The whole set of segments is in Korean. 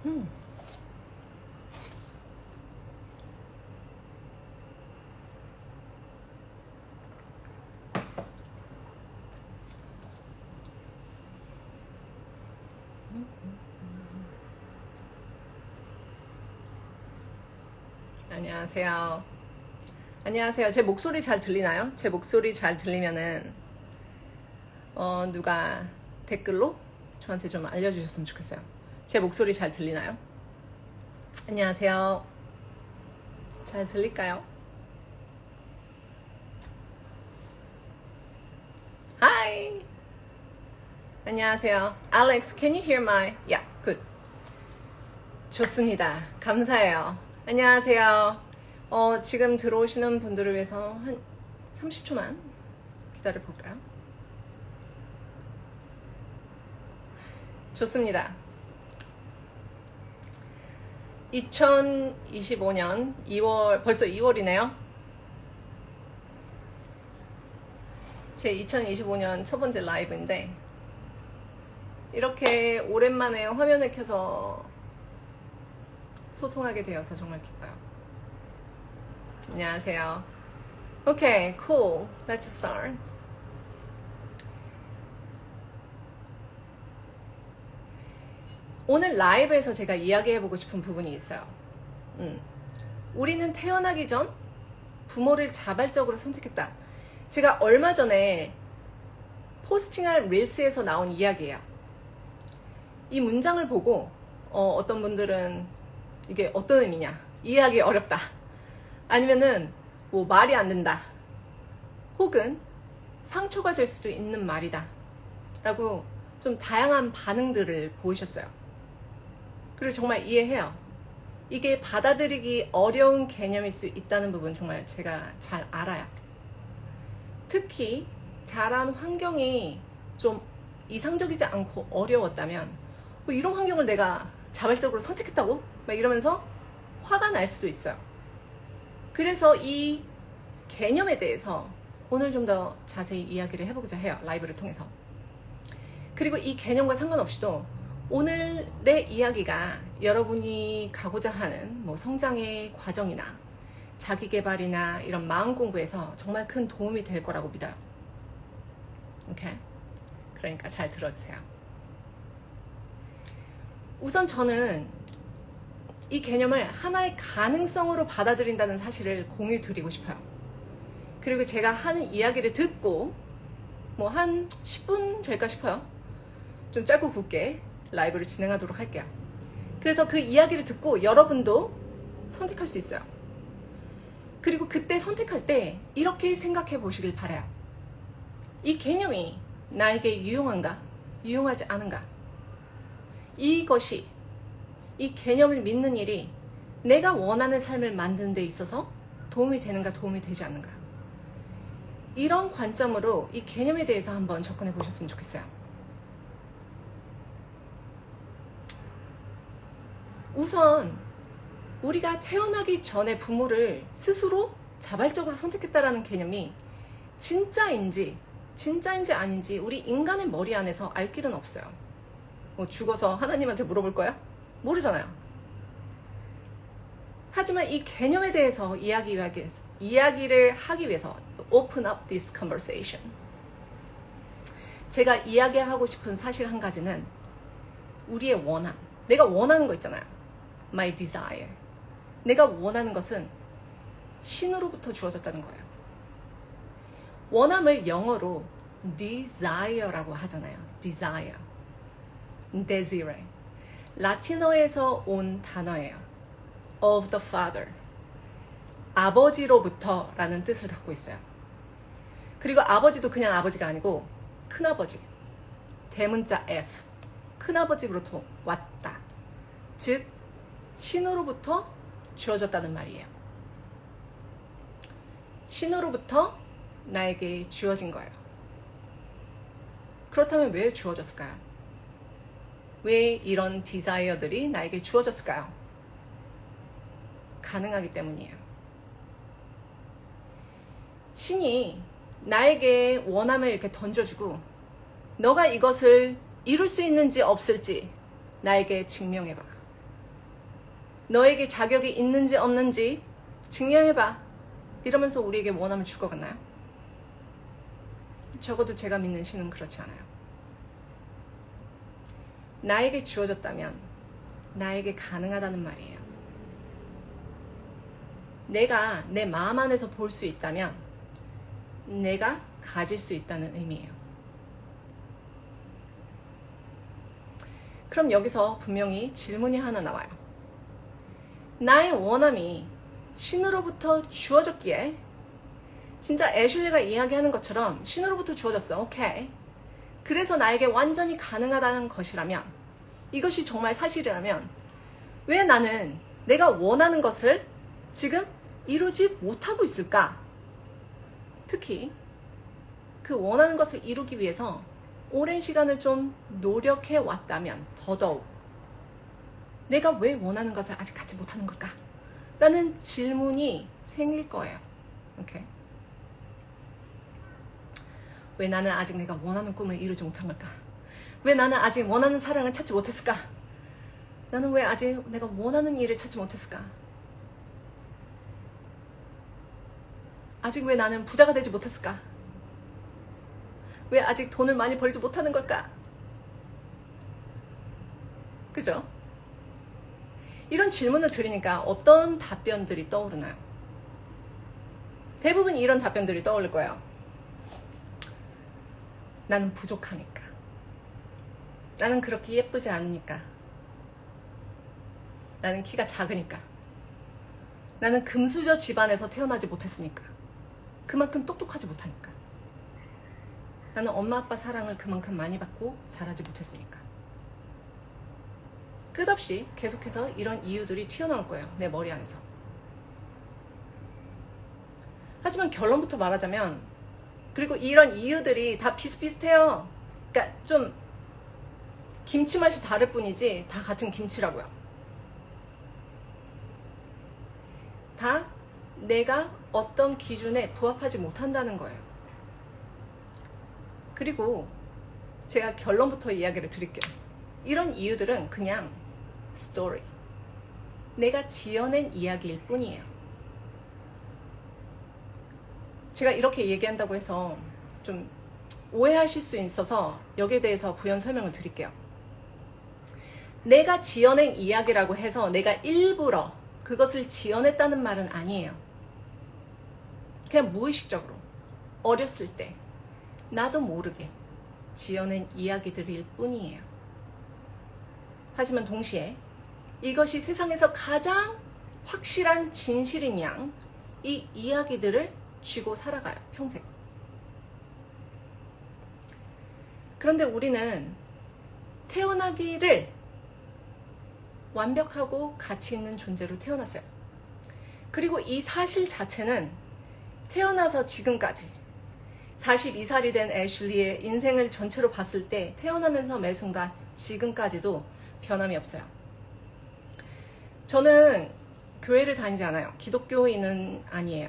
음. 안녕하세요. 안녕하세요. 제 목소리 잘 들리나요? 제 목소리 잘 들리면은 누가 댓글로 저한테 좀 알려주셨으면 좋겠어요. 제 목소리 잘 들리나요? 안녕하세요. 잘 들릴까요? Hi. 안녕하세요. Alex, can you hear my? Yeah, good. 좋습니다. 감사해요. 안녕하세요. 지금 들어오시는 분들을 위해서 한 30초만 기다려 볼까요? 좋습니다. 2025년 2월, 벌써 2월이네요. 제 2025년 첫 번째 라이브인데, 이렇게 오랜만에 화면을 켜서 소통하게 되어서 정말 기뻐요. 안녕하세요. Okay, cool. Let's start. 오늘 라이브에서 제가 이야기해보고 싶은 부분이 있어요. 우리는 태어나기 전 부모를 자발적으로 선택했다. 제가 얼마 전에 포스팅한 릴스에서 나온 이야기예요. 이 문장을 보고 어떤 분들은 이게 어떤 의미냐, 이해하기 어렵다, 아니면은 뭐 말이 안 된다, 혹은 상처가 될 수도 있는 말이다 라고 좀 다양한 반응들을 보이셨어요. 그리고 정말 이해해요. 이게 받아들이기 어려운 개념일 수 있다는 부분 정말 제가 잘 알아요. 특히 자란 환경이 좀 이상적이지 않고 어려웠다면, 뭐 이런 환경을 내가 자발적으로 선택했다고? 막 이러면서 화가 날 수도 있어요. 그래서 이 개념에 대해서 오늘 좀 더 자세히 이야기를 해보고자 해요. 라이브를 통해서. 그리고 이 개념과 상관없이도 오늘의 이야기가 여러분이 가고자 하는 뭐 성장의 과정이나 자기개발이나 이런 마음 공부에서 정말 큰 도움이 될 거라고 믿어요. 오케이? 그러니까 잘 들어주세요. 우선 저는 이 개념을 하나의 가능성으로 받아들인다는 사실을 공유 드리고 싶어요. 그리고 제가 하는 이야기를 듣고 뭐 한 10분 될까 싶어요. 좀 짧고 굵게 라이브를 진행하도록 할게요. 그래서 그 이야기를 듣고 여러분도 선택할 수 있어요. 그리고 그때 선택할 때 이렇게 생각해 보시길 바라요. 이 개념이 나에게 유용한가? 유용하지 않은가? 이것이, 이 개념을 믿는 일이 내가 원하는 삶을 만드는 데 있어서 도움이 되는가, 도움이 되지 않는가? 이런 관점으로 이 개념에 대해서 한번 접근해 보셨으면 좋겠어요. 우선 우리가 태어나기 전에 부모를 스스로 자발적으로 선택했다라는 개념이 진짜인지 아닌지 우리 인간의 머리 안에서 알 길은 없어요. 뭐 죽어서 하나님한테 물어볼 거야? 모르잖아요. 하지만 이 개념에 대해서 이야기를 하기 위해서 open up this conversation. 제가 이야기하고 싶은 사실 한 가지는 우리의 원함, 내가 원하는 거 있잖아요. My desire. 내가 원하는 것은 신으로부터 주어졌다는 거예요. 원함을 영어로 desire라고 하잖아요. desire. desire. 라틴어에서 온 단어예요. of the father. 아버지로부터 라는 뜻을 갖고 있어요. 그리고 아버지도 그냥 아버지가 아니고 큰아버지, 대문자 F, 큰아버지로부터 왔다. 즉 신으로부터 주어졌다는 말이에요. 신으로부터 나에게 주어진 거예요. 그렇다면 왜 주어졌을까요? 왜 이런 디자이어들이 나에게 주어졌을까요? 가능하기 때문이에요. 신이 나에게 원함을 이렇게 던져주고 너가 이것을 이룰 수 있는지 없을지 나에게 증명해봐. 너에게 자격이 있는지 없는지 증명해봐. 이러면서 우리에게 원함을 줄 것 같나요? 적어도 제가 믿는 신은 그렇지 않아요. 나에게 주어졌다면 나에게 가능하다는 말이에요. 내가 내 마음 안에서 볼 수 있다면 내가 가질 수 있다는 의미예요. 그럼 여기서 분명히 질문이 하나 나와요. 나의 원함이 신으로부터 주어졌기에 진짜 애슐리가 이야기하는 것처럼 신으로부터 주어졌어. 오케이. 그래서 나에게 완전히 가능하다는 것이라면, 이것이 정말 사실이라면 왜 나는 내가 원하는 것을 지금 이루지 못하고 있을까? 특히 그 원하는 것을 이루기 위해서 오랜 시간을 좀 노력해 왔다면 더더욱 내가 왜 원하는 것을 아직 갖지 못하는 걸까? 라는 질문이 생길 거예요. 오케이. 왜 나는 아직 내가 원하는 꿈을 이루지 못한 걸까? 왜 나는 아직 원하는 사랑을 찾지 못했을까? 나는 왜 아직 내가 원하는 일을 찾지 못했을까? 아직 왜 나는 부자가 되지 못했을까? 왜 아직 돈을 많이 벌지 못하는 걸까? 그죠? 이런 질문을 드리니까 어떤 답변들이 떠오르나요? 대부분 이런 답변들이 떠오를 거예요. 나는 부족하니까. 나는 그렇게 예쁘지 않으니까. 나는 키가 작으니까. 나는 금수저 집안에서 태어나지 못했으니까. 그만큼 똑똑하지 못하니까. 나는 엄마 아빠 사랑을 그만큼 많이 받고 자라지 못했으니까. 끝없이 계속해서 이런 이유들이 튀어나올 거예요. 내 머리 안에서. 하지만 결론부터 말하자면, 그리고 이런 이유들이 다 비슷비슷해요. 그러니까 좀 김치 맛이 다를 뿐이지 다 같은 김치라고요. 다 내가 어떤 기준에 부합하지 못한다는 거예요. 그리고 제가 결론부터 이야기를 드릴게요. 이런 이유들은 그냥 스토리, 내가 지어낸 이야기일 뿐이에요. 제가 이렇게 얘기한다고 해서 좀 오해하실 수 있어서 여기에 대해서 부연 설명을 드릴게요. 내가 지어낸 이야기라고 해서 내가 일부러 그것을 지어냈다는 말은 아니에요. 그냥 무의식적으로 어렸을 때 나도 모르게 지어낸 이야기들일 뿐이에요. 하지만 동시에 이것이 세상에서 가장 확실한 진실인 양 이 이야기들을 쥐고 살아가요. 평생. 그런데 우리는 태어나기를 완벽하고 가치 있는 존재로 태어났어요. 그리고 이 사실 자체는 태어나서 지금까지 42살이 된 애슐리의 인생을 전체로 봤을 때 태어나면서 매 순간 지금까지도 변함이 없어요. 저는 교회를 다니지 않아요. 기독교인은 아니에요.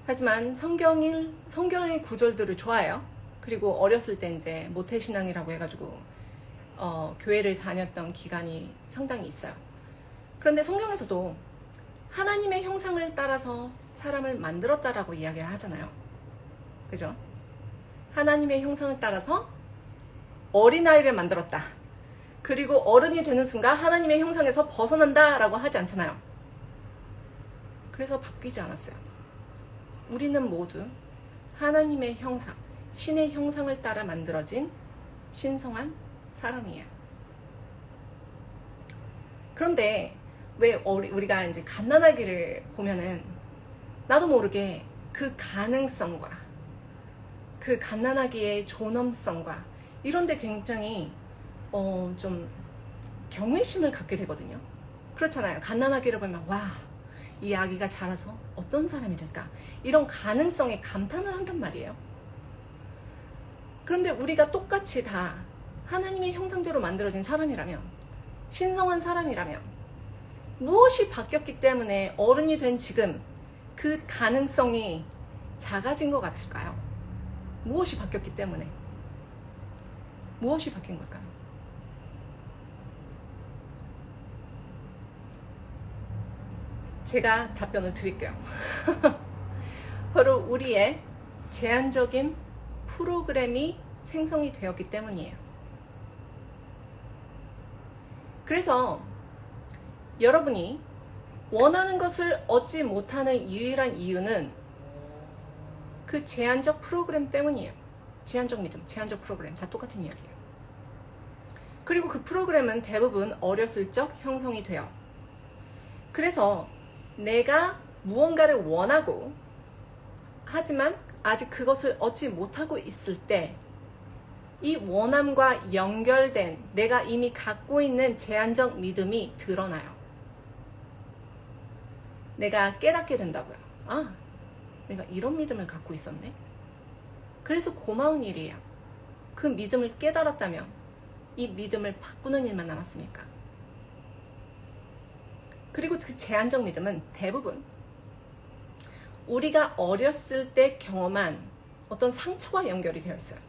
하지만 성경의 구절들을 좋아해요. 그리고 어렸을 때 이제 모태신앙이라고 해가지고 교회를 다녔던 기간이 상당히 있어요. 그런데 성경에서도 하나님의 형상을 따라서 사람을 만들었다라고 이야기를 하잖아요. 그죠? 하나님의 형상을 따라서 어린아이를 만들었다. 그리고 어른이 되는 순간 하나님의 형상에서 벗어난다라고 하지 않잖아요. 그래서 바뀌지 않았어요. 우리는 모두 하나님의 형상, 신의 형상을 따라 만들어진 신성한 사람이에요. 그런데 왜 우리가 이제 갓난아기를 보면은 나도 모르게 그 가능성과 그 갓난아기의 존엄성과 이런데 굉장히 좀 경외심을 갖게 되거든요. 그렇잖아요. 갓난아기를 보면 와, 이 아기가 자라서 어떤 사람이 될까? 이런 가능성에 감탄을 한단 말이에요. 그런데 우리가 똑같이 다 하나님의 형상대로 만들어진 사람이라면, 신성한 사람이라면 무엇이 바뀌었기 때문에 어른이 된 지금 그 가능성이 작아진 것 같을까요? 무엇이 바뀌었기 때문에? 무엇이 바뀐 걸까요? 제가 답변을 드릴게요. 바로 우리의 제한적인 프로그램이 생성이 되었기 때문이에요. 그래서 여러분이 원하는 것을 얻지 못하는 유일한 이유는 그 제한적 프로그램 때문이에요. 제한적 믿음, 제한적 프로그램 다 똑같은 이야기예요. 그리고 그 프로그램은 대부분 어렸을 적 형성이 돼요. 그래서 내가 무언가를 원하고 하지만 아직 그것을 얻지 못하고 있을 때 이 원함과 연결된 내가 이미 갖고 있는 제한적 믿음이 드러나요. 내가 깨닫게 된다고요. 아, 내가 이런 믿음을 갖고 있었네. 그래서 고마운 일이에요. 그 믿음을 깨달았다면 이 믿음을 바꾸는 일만 남았으니까. 그리고 그 제한적 믿음은 대부분 우리가 어렸을 때 경험한 어떤 상처와 연결이 되어 있어요.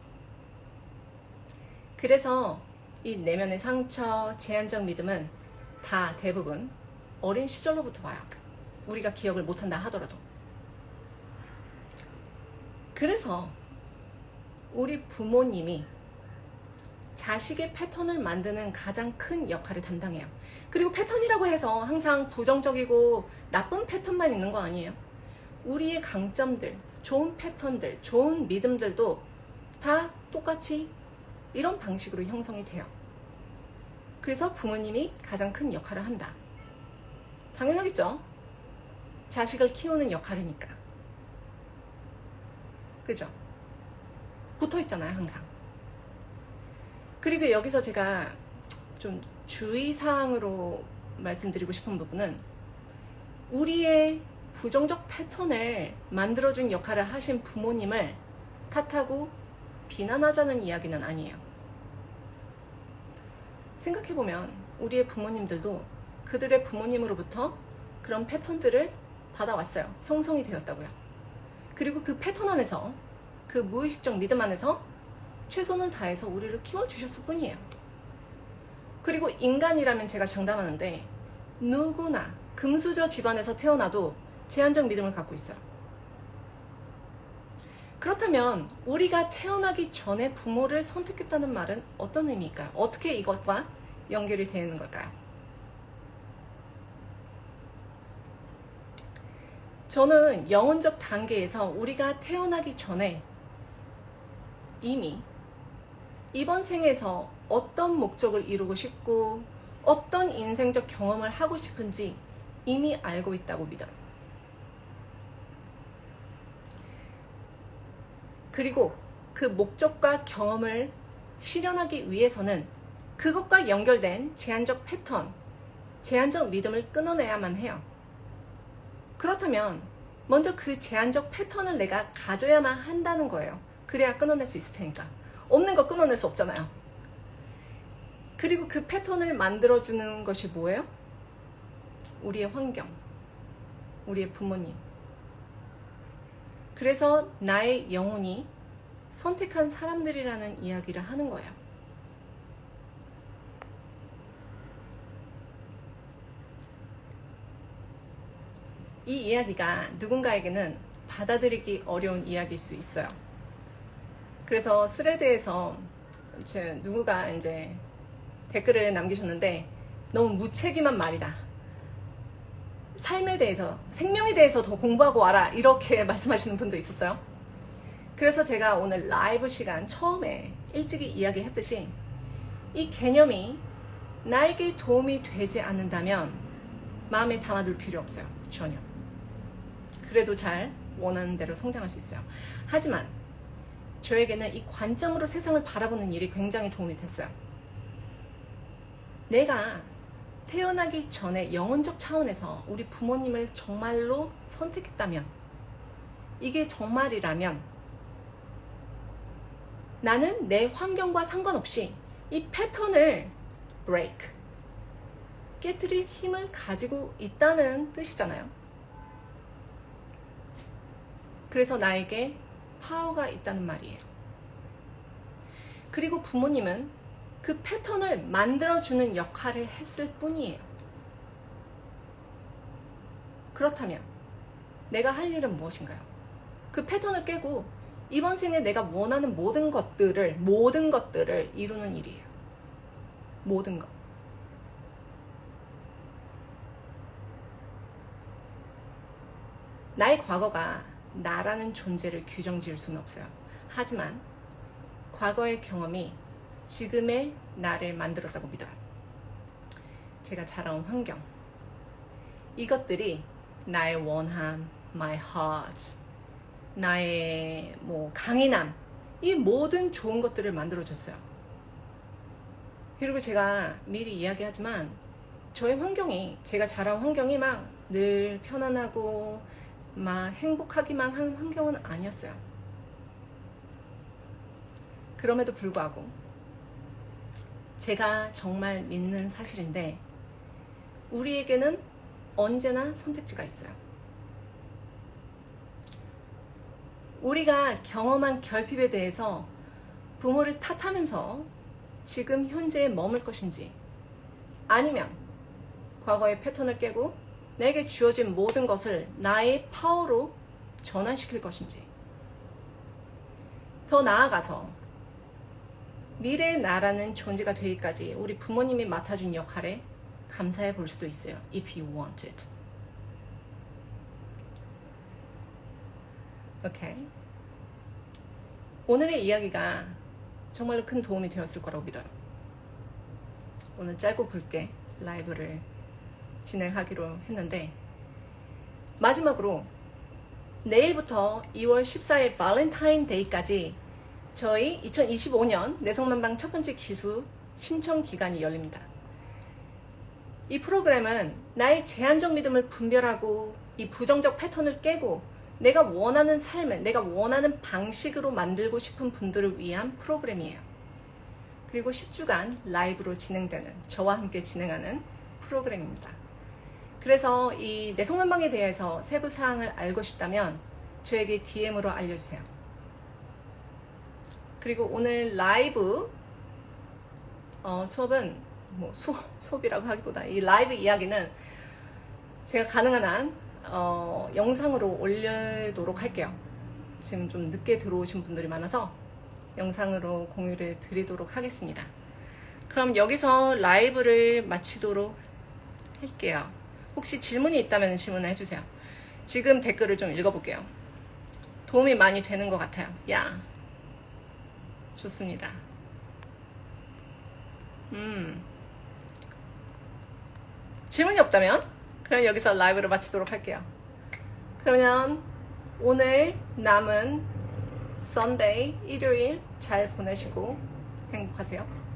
그래서 이 내면의 상처, 제한적 믿음은 다 대부분 어린 시절로부터 와요. 우리가 기억을 못한다 하더라도. 그래서 우리 부모님이 자식의 패턴을 만드는 가장 큰 역할을 담당해요. 그리고 패턴이라고 해서 항상 부정적이고 나쁜 패턴만 있는 거 아니에요. 우리의 강점들, 좋은 패턴들, 좋은 믿음들도 다 똑같이 이런 방식으로 형성이 돼요. 그래서 부모님이 가장 큰 역할을 한다. 당연하겠죠? 자식을 키우는 역할이니까. 그죠? 붙어 있잖아요, 항상. 그리고 여기서 제가 좀 주의사항으로 말씀드리고 싶은 부분은 우리의 부정적 패턴을 만들어준 역할을 하신 부모님을 탓하고 비난하자는 이야기는 아니에요. 생각해보면 우리의 부모님들도 그들의 부모님으로부터 그런 패턴들을 받아왔어요. 형성이 되었다고요. 그리고 그 패턴 안에서 그 무의식적 믿음 안에서 최선을 다해서 우리를 키워주셨을 뿐이에요. 그리고 인간이라면 제가 장담하는데 누구나 금수저 집안에서 태어나도 제한적 믿음을 갖고 있어요. 그렇다면 우리가 태어나기 전에 부모를 선택했다는 말은 어떤 의미일까요? 어떻게 이것과 연결이 되는 걸까요? 저는 영혼적 단계에서 우리가 태어나기 전에 이미 이번 생에서 어떤 목적을 이루고 싶고 어떤 인생적 경험을 하고 싶은지 이미 알고 있다고 믿어요. 그리고 그 목적과 경험을 실현하기 위해서는 그것과 연결된 제한적 패턴, 제한적 믿음을 끊어내야만 해요. 그렇다면 먼저 그 제한적 패턴을 내가 가져야만 한다는 거예요. 그래야 끊어낼 수 있을 테니까. 없는 거 끊어낼 수 없잖아요. 그리고 그 패턴을 만들어주는 것이 뭐예요? 우리의 환경, 우리의 부모님. 그래서 나의 영혼이 선택한 사람들이라는 이야기를 하는 거예요. 이 이야기가 누군가에게는 받아들이기 어려운 이야기일 수 있어요. 그래서 스레드에서 누구가 이제 댓글을 남기셨는데 너무 무책임한 말이다. 삶에 대해서, 생명에 대해서 더 공부하고 와라 이렇게 말씀하시는 분도 있었어요. 그래서 제가 오늘 라이브 시간 처음에 일찍이 이야기했듯이 이 개념이 나에게 도움이 되지 않는다면 마음에 담아둘 필요 없어요. 전혀. 그래도 잘 원하는 대로 성장할 수 있어요. 하지만 저에게는 이 관점으로 세상을 바라보는 일이 굉장히 도움이 됐어요. 내가 태어나기 전에 영혼적 차원에서 우리 부모님을 정말로 선택했다면, 이게 정말이라면 나는 내 환경과 상관없이 이 패턴을 break, 깨트릴 힘을 가지고 있다는 뜻이잖아요. 그래서 나에게 파워가 있다는 말이에요. 그리고 부모님은 그 패턴을 만들어주는 역할을 했을 뿐이에요. 그렇다면 내가 할 일은 무엇인가요? 그 패턴을 깨고 이번 생에 내가 원하는 모든 것들을 이루는 일이에요. 모든 것. 나의 과거가 나라는 존재를 규정 지을 수는 없어요. 하지만 과거의 경험이 지금의 나를 만들었다고 믿어요. 제가 자라온 환경, 이것들이 나의 원함, my heart, 나의 강인함, 이 모든 좋은 것들을 만들어줬어요. 그리고 제가 미리 이야기하지만 저의 환경이, 제가 자라온 환경이 막 늘 편안하고 막 행복하기만 한 환경은 아니었어요. 그럼에도 불구하고 제가 정말 믿는 사실인데, 우리에게는 언제나 선택지가 있어요. 우리가 경험한 결핍에 대해서 부모를 탓하면서 지금 현재에 머물 것인지, 아니면 과거의 패턴을 깨고 내게 주어진 모든 것을 나의 파워로 전환시킬 것인지, 더 나아가서 미래의 나라는 존재가 되기까지 우리 부모님이 맡아준 역할에 감사해 볼 수도 있어요. If you want it. 오케이. 오늘의 이야기가 정말로 큰 도움이 되었을 거라고 믿어요. 오늘 짧고 굵게 라이브를 진행하기로 했는데, 마지막으로 내일부터 2월 14일 발렌타인데이까지 저희 2025년 내성만방 첫 번째 기수 신청 기간이 열립니다. 이 프로그램은 나의 제한적 믿음을 분별하고 이 부정적 패턴을 깨고 내가 원하는 삶을, 내가 원하는 방식으로 만들고 싶은 분들을 위한 프로그램이에요. 그리고 10주간 라이브로 진행되는, 저와 함께 진행하는 프로그램입니다. 그래서 이 내성만방에 대해서 세부 사항을 알고 싶다면 저에게 DM으로 알려주세요. 그리고 오늘 라이브 수업은 수업이라고 하기보다 이 라이브 이야기는 제가 가능한 한 영상으로 올리도록 할게요. 지금 좀 늦게 들어오신 분들이 많아서 영상으로 공유를 드리도록 하겠습니다. 그럼 여기서 라이브를 마치도록 할게요. 혹시 질문이 있다면 질문을 해주세요. 지금 댓글을 좀 읽어볼게요. 도움이 많이 되는 것 같아요. 야, 좋습니다. 질문이 없다면 그럼 여기서 라이브를 마치도록 할게요. 그러면 오늘 남은 썬데이, 일요일 잘 보내시고 행복하세요.